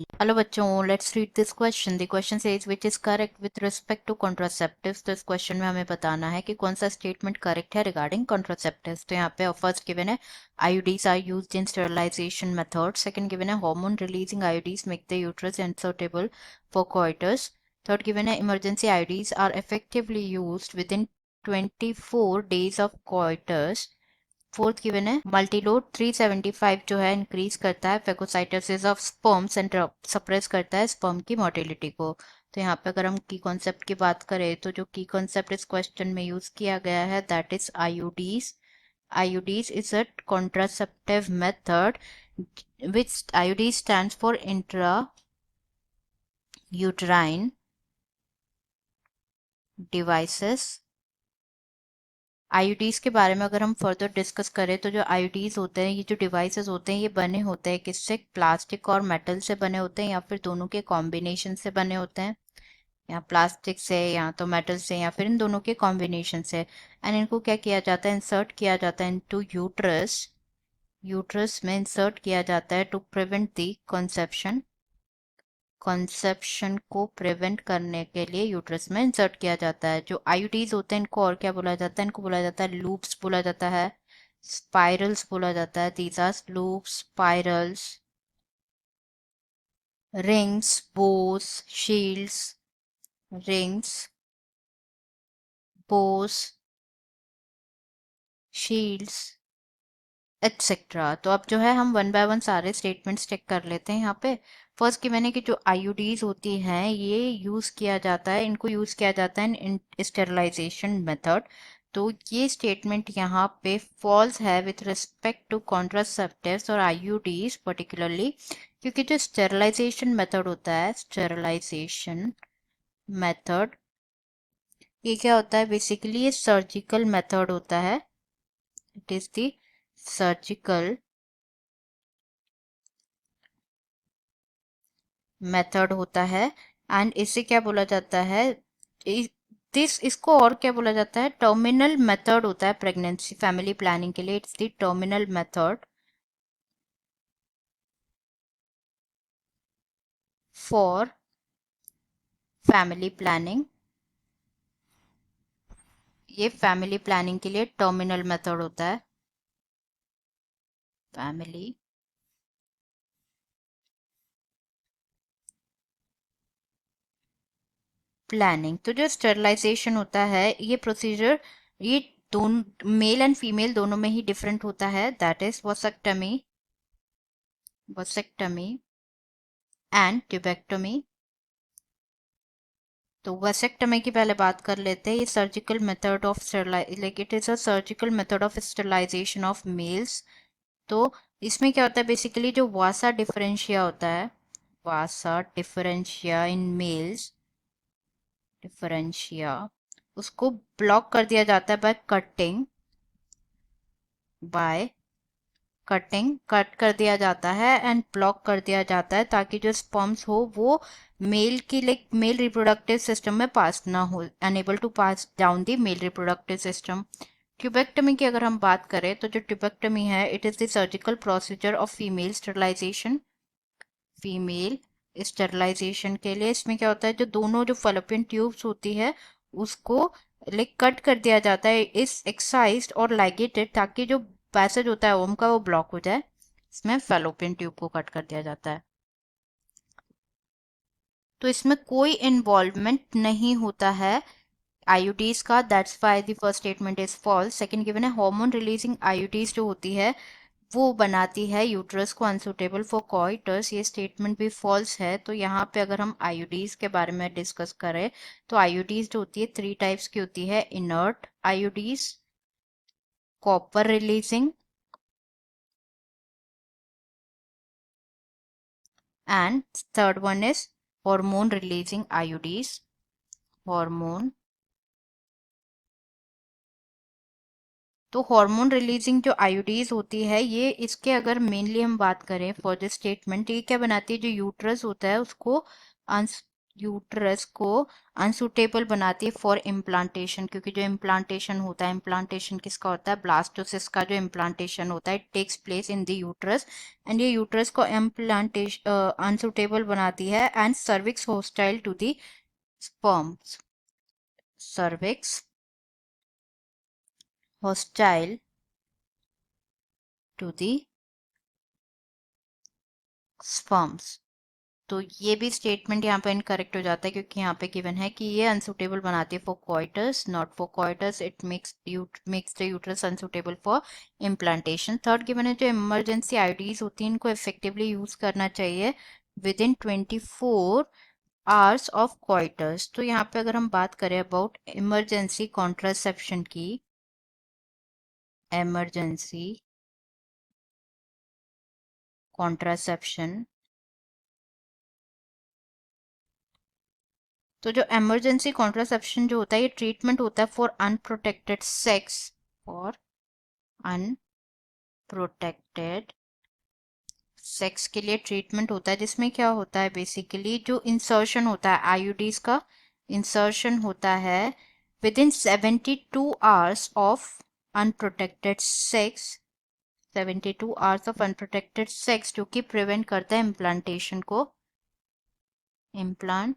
Hello बच्चों, let's read this question. The question says which is correct with respect to contraceptives. तो इस question में हमें बताना है कि कौन सा स्टेटमेंट करेक्ट है रिगार्डिंग कॉन्ट्रासेप्टिव्स। तो यहाँ पे फर्स्ट गिवन है IUDs are used in sterilization method. Second given है hormone releasing IUDs make the uterus unsuitable for coitus. Third given है emergency IUDs are effectively used within 24 days of coitus. Fourth given है multiload 375 जो है increase करता है phagocytosis of sperms and suppress करता है sperm की motility को। तो यहाँ पे अगर हम की कॉन्सेप्ट की बात करें तो जो की कॉन्सेप्ट इस क्वेश्चन में यूज किया गया है that is IUDs. IUDs is a contraceptive method which IUD stands for intra uterine devices. IUDs के बारे में अगर हम फर्दर डिस्कस करें तो जो आईयूडीज होते हैं, ये जो डिवाइसेस होते हैं, ये बने होते हैं किससे? प्लास्टिक और मेटल से बने होते हैं या फिर दोनों के कॉम्बिनेशन से बने होते हैं। या प्लास्टिक से या तो मेटल से या फिर इन दोनों के कॉम्बिनेशन से। एंड इनको क्या किया जाता है? इंसर्ट किया जाता है इनटू यूट्रस। यूट्रस में इंसर्ट किया जाता है to prevent the conception. Conception को प्रिवेंट करने के लिए यूट्रस में इंसर्ट किया जाता है। जो आईयूडीज होते हैं इनको और क्या बोला जाता है? इनको बोला जाता है लूप्स बोला जाता है, स्पाइरल्स बोला जाता है। These are loops, spirals, rings, bows, shields, rings, bows, shields etcetera. तो अब जो है हम वन बाय वन सारे स्टेटमेंट्स चेक कर लेते हैं। यहाँ पे फर्स्ट की मैंने कि जो आईयूडीज होती हैं ये यूज किया जाता है, इनको यूज किया जाता है इन स्टेरिलाइजेशन मेथड। तो ये स्टेटमेंट यहाँ पे फॉल्स है विथ रिस्पेक्ट टू कॉन्ट्रासेप्टिव्स और आईयूडीज पर्टिकुलरली, क्योंकि जो स्टेरिलाइजेशन मेथड होता है, स्टेरिलाइजेशन मेथड, ये क्या होता है? बेसिकली ये सर्जिकल मेथड होता है। It is the surgical method होता है। एंड इसे क्या बोला जाता है? इसको और क्या बोला जाता है? टर्मिनल मेथड होता है प्रेगनेंसी फैमिली प्लानिंग के लिए। It's the terminal method for family planning. ये फैमिली प्लानिंग के लिए टर्मिनल मेथड होता है, फैमिली प्लानिंग। तो जो स्टेरिलाइजेशन होता है ये प्रोसीजर, ये दोनों मेल एंड फीमेल दोनों में ही डिफरेंट होता है। That is vasectomy, vasectomy and tubectomy. तो वेसेक्टमी की पहले बात कर लेते हैं। ये surgical method of like it is a surgical method of sterilization of males. तो इसमें क्या होता है? बेसिकली जो वासा डिफरेंशिया होता है, वासा डिफरेंशिया इन मेल्स, डिफरेंशिया, उसको ब्लॉक कर दिया जाता है by cutting, by cutting, cut कर दिया जाता है एंड ब्लॉक कर दिया जाता है ताकि जो स्पर्म्स हो वो मेल की लाइक मेल रिप्रोडक्टिव सिस्टम में पास ना हो, unable to pass down the male reproductive system. Tubectomy की अगर हम बात करें तो जो ट्यूबेक्टमी है it is the surgical procedure of female sterilisation. Female sterilisation के लिए इसमें क्या होता है? जो दोनों जो फैलोपियन ट्यूब्स होती है उसको लाइक कट कर दिया जाता है, इस एक्साइज्ड और लाइगेटेड, ताकि जो पैसेज होता है ओम का वो ब्लॉक हो जाए। इसमें फैलोपियन ट्यूब को कट कर दिया जाता है। तो इसमें कोई इन्वॉल्वमेंट नहीं होता है आईयूडीज का। That's why the first statement is false. Second given है हार्मोन रिलीजिंग आईयूडीज जो होती है वो बनाती है यूट्रस को अनसुटेबल फॉर कॉइटस। ये स्टेटमेंट भी फॉल्स है। तो यहाँ पे अगर हम आईयूडीज के बारे में डिस्कस करें तो आईयूडीज जो होती है थ्री टाइप्स की होती है: inert IUDs, copper releasing and third one is hormone releasing IUDs. Hormone, तो हार्मोन रिलीजिंग जो आईयूडीज होती है ये इसके अगर मेनली हम बात करें फॉर दिस स्टेटमेंट, ये क्या बनाती है? जो यूट्रस होता है उसको यूट्रस को अनसुटेबल बनाती है फॉर इम्प्लांटेशन, क्योंकि जो इम्प्लांटेशन होता है, इम्प्लांटेशन किसका होता है, ब्लास्टोसिस का जो इम्प्लांटेशन होता है takes place in the uterus, and ये यूट्रस को इम्प्लांटेशन अनसुटेबल बनाती है and cervix hostile to the sperms, cervix hostile to the sperms। तो ये भी स्टेटमेंट यहाँ पे इनकरेक्ट हो जाता है, क्योंकि यहाँ पे गिवन है कि ये अनसुटेबल बनाती है for coitus, not for coitus, it makes the uterus unsuitable for implantation. Third given है जो इमरजेंसी आईडीज होती हैं इनको इफेक्टिवली यूज करना चाहिए with in 24 hours of coitus. तो यहाँ पे अगर हम बात करें अबाउट इमरजेंसी कॉन्ट्रासेप्शन की, इमरजेंसी कॉन्ट्रासेप्शन, तो जो इमरजेंसी कॉन्ट्रासेप्शन जो होता है ये ट्रीटमेंट होता है for unprotected sex, for unprotected sex के लिए ट्रीटमेंट होता है, जिसमें क्या होता है बेसिकली जो इंसर्शन होता है आईयूडीज का, इंसर्शन होता है with in 72 hours of unprotected sex, 72 hours of unprotected sex, जो कि प्रिवेंट करता है इम्प्लांटेशन को, इम्प्लांट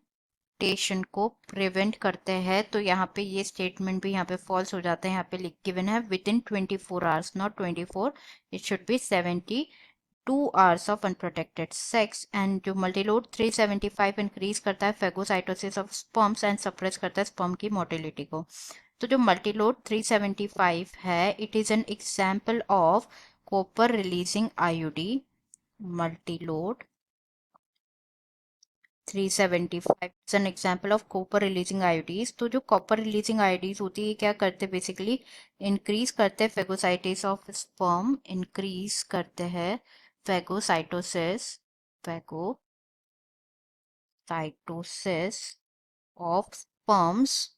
टेशन को प्रिवेंट करते हैं। तो यहाँ पे ये स्टेटमेंट भी यहाँ पे फॉल्स हो जाता है। यहाँ पे लिख गिवन है with in 24 hours, not 24, it should be 72 hours of unprotected sex. And जो मल्टीलोड 375 इंक्रीज करता है phagocytosis of sperms and suppress करता है स्पर्म की मोटिलिटी को। तो जो मल्टीलोड 375 है it is an example of copper releasing IUD, Multiload 375 is an example of copper releasing IUDs. तो जो कॉपर रिलीजिंग आयोडीज होती है क्या करते हैं बेसिकली, इंक्रीज करते हैं फेगोसाइटिस ऑफ स्पर्म, इंक्रीज करते हैं phagocytosis, phagocytosis of sperms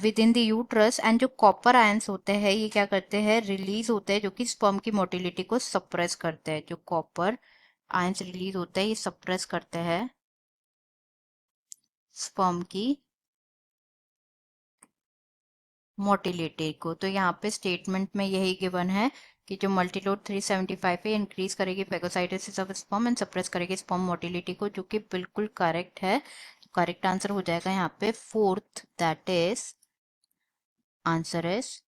with in the uterus. And जो कॉपर आयंस होते हैं ये क्या करते हैं, रिलीज होते हैं, जो कि स्पर्म की मोटिलिटी को सप्रेस करते हैं। जो कॉपर आयंस रिलीज होते हैं ये सप्रेस करते हैं स्पर्म की मोटिलिटी को। तो यहाँ पे स्टेटमेंट में यही गिवन है कि जो मल्टीलोड 375 है इंक्रीज करेगी phagocytosis of sperm and suppress करेगी स्पर्म मोटिलिटी को, जो कि बिल्कुल करेक्ट है। करेक्ट आंसर हो जाएगा यहाँ पे fourth, that is answer is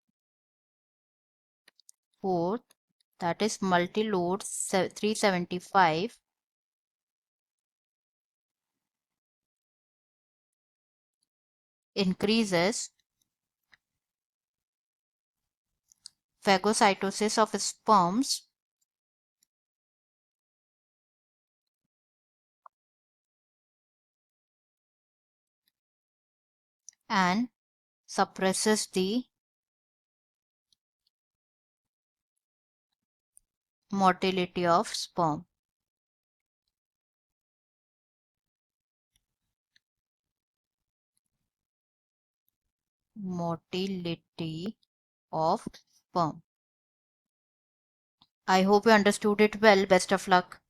fourth, that is Multiload 375 increases phagocytosis of sperms and suppresses the motility of sperm, motility of sperm. I hope you understood it well. Best of luck.